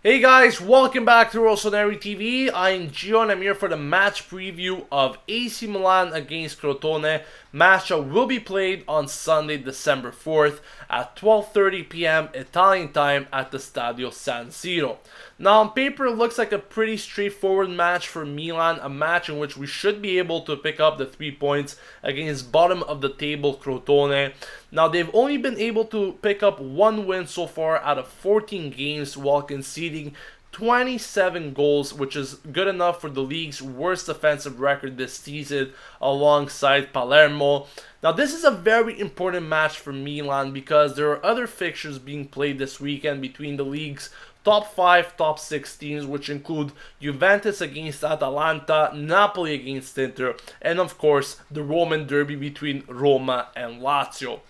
Hey guys, welcome back to Rossoneri TV. I'm Gio and I'm here for the match preview of AC Milan against Crotone. Match that will be played on Sunday, December 4th at 12:30 p.m. Italian time at the Stadio San Siro. Now on paper it looks like a pretty straightforward match for Milan, a match in which we should be able to pick up the 3 points against bottom of the table Crotone. Now they've only been able to pick up 1 win so far out of 14 games while conceding 27 goals, which is good enough for the league's worst offensive record this season alongside Palermo. Now this is a very important match for Milan because there are other fixtures being played this weekend between the league's top 5, top 6 teams, which include Juventus against Atalanta, Napoli against Inter, and of course the Roman derby between Roma and Lazio.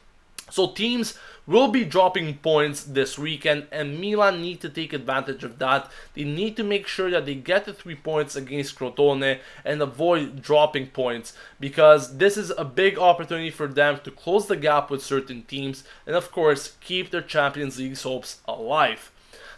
So teams will be dropping points this weekend and Milan need to take advantage of that. They need to make sure that they get the 3 points against Crotone and avoid dropping points because this is a big opportunity for them to close the gap with certain teams and of course keep their Champions League hopes alive.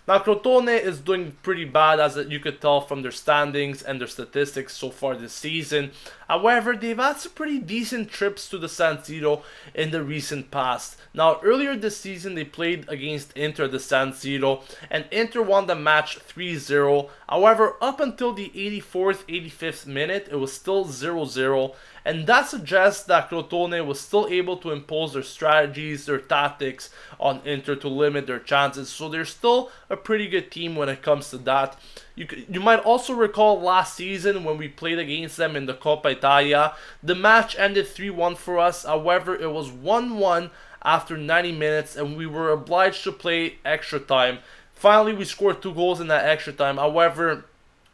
Now Crotone is doing pretty bad, as you could tell from their standings and their statistics so far this season. However, they've had some pretty decent trips to the San Siro in the recent past. Now earlier this season they played against Inter at the San Siro and Inter won the match 3-0. However, up until the 84th, 85th minute it was still 0-0. And that suggests that Crotone was still able to impose their strategies, their tactics on Inter to limit their chances. So they're still a pretty good team when it comes to that. You might also recall last season when we played against them in the Coppa Italia. The match ended 3-1 for us. However, it was 1-1 after 90 minutes and we were obliged to play extra time. Finally, we scored 2 goals in that extra time. However,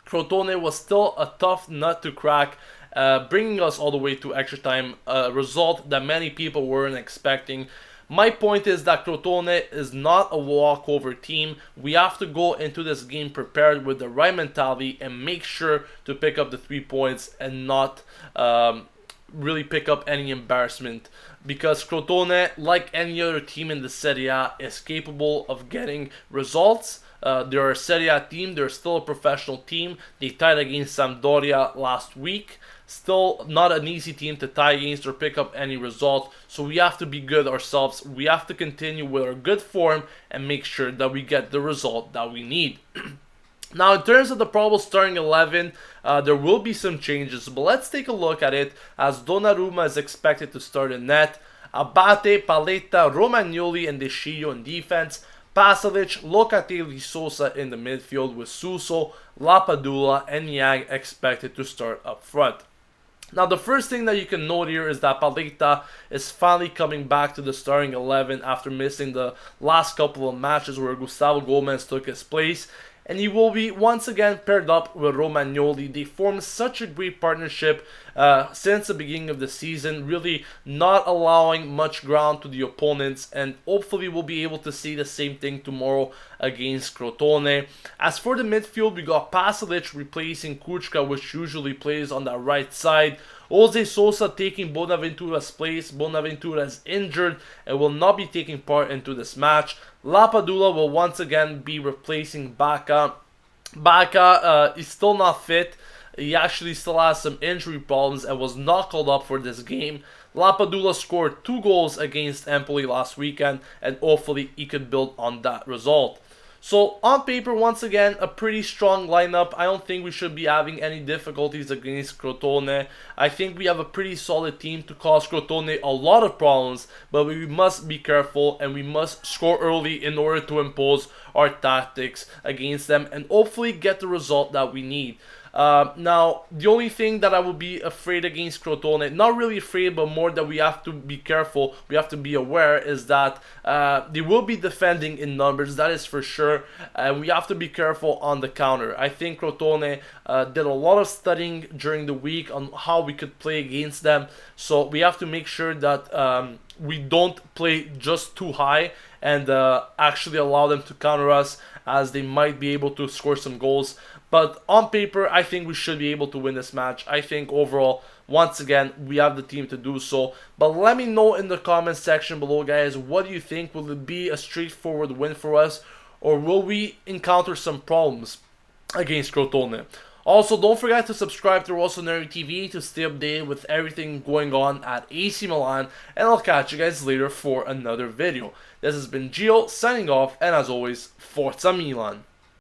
Crotone was still a tough nut to crack, bringing us all the way to extra time, a result that many people weren't expecting. My point is that Crotone is not a walkover team. We have to go into this game prepared with the right mentality and make sure to pick up the 3 points and not really pick up any embarrassment. Because Crotone, like any other team in the Serie A, is capable of getting results. They're a Serie A team. They're still a professional team. They tied against Sampdoria last week. Still not an easy team to tie against or pick up any result. So we have to be good ourselves. We have to continue with our good form and make sure that we get the result that we need. Now, in terms of the probable starting 11, there will be some changes, but let's take a look at it, as Donnarumma is expected to start in net, Abate, Paletta, Romagnoli, and De Sciglio in defense, Pasalic, Locatelli, Sosa in the midfield with Suso, Lapadula, and Yang expected to start up front. Now, the first thing that you can note here is that Paletta is finally coming back to the starting 11 after missing the last couple of matches where Gustavo Gomez took his place. And he will be once again paired up with Romagnoli. They formed such a great partnership since the beginning of the season, really not allowing much ground to the opponents, and hopefully we'll be able to see the same thing tomorrow against Crotone. As for the midfield, we got Pasalic replacing Kuchka, which usually plays on the right side. Jose Sosa taking Bonaventura's place. Bonaventura is injured and will not be taking part into this match. Lapadula will once again be replacing Bacca. Bacca is still not fit. He actually still has some injury problems and was not called up for this game. Lapadula scored 2 goals against Empoli last weekend and hopefully he could build on that result. So on paper, once again, a pretty strong lineup. I don't think we should be having any difficulties against Crotone. I think we have a pretty solid team to cause Crotone a lot of problems, but we must be careful and we must score early in order to impose our tactics against them and hopefully get the result that we need. Now, the only thing that I will be afraid against Crotone, not really afraid, but more that we have to be careful, we have to be aware, is that they will be defending in numbers, that is for sure, and we have to be careful on the counter. I think Crotone did a lot of studying during the week on how we could play against them, so we have to make sure that we don't play just too high and actually allow them to counter us, as they might be able to score some goals. But on paper, I think we should be able to win this match. I think overall, once again, we have the team to do so. But let me know in the comments section below, guys, what do you think? Will it be a straightforward win for us? or will we encounter some problems against Crotone? Also, don't forget to subscribe to Rossoneri TV to stay updated with everything going on at AC Milan, and I'll catch you guys later for another video. This has been Gio signing off, and as always, Forza Milan.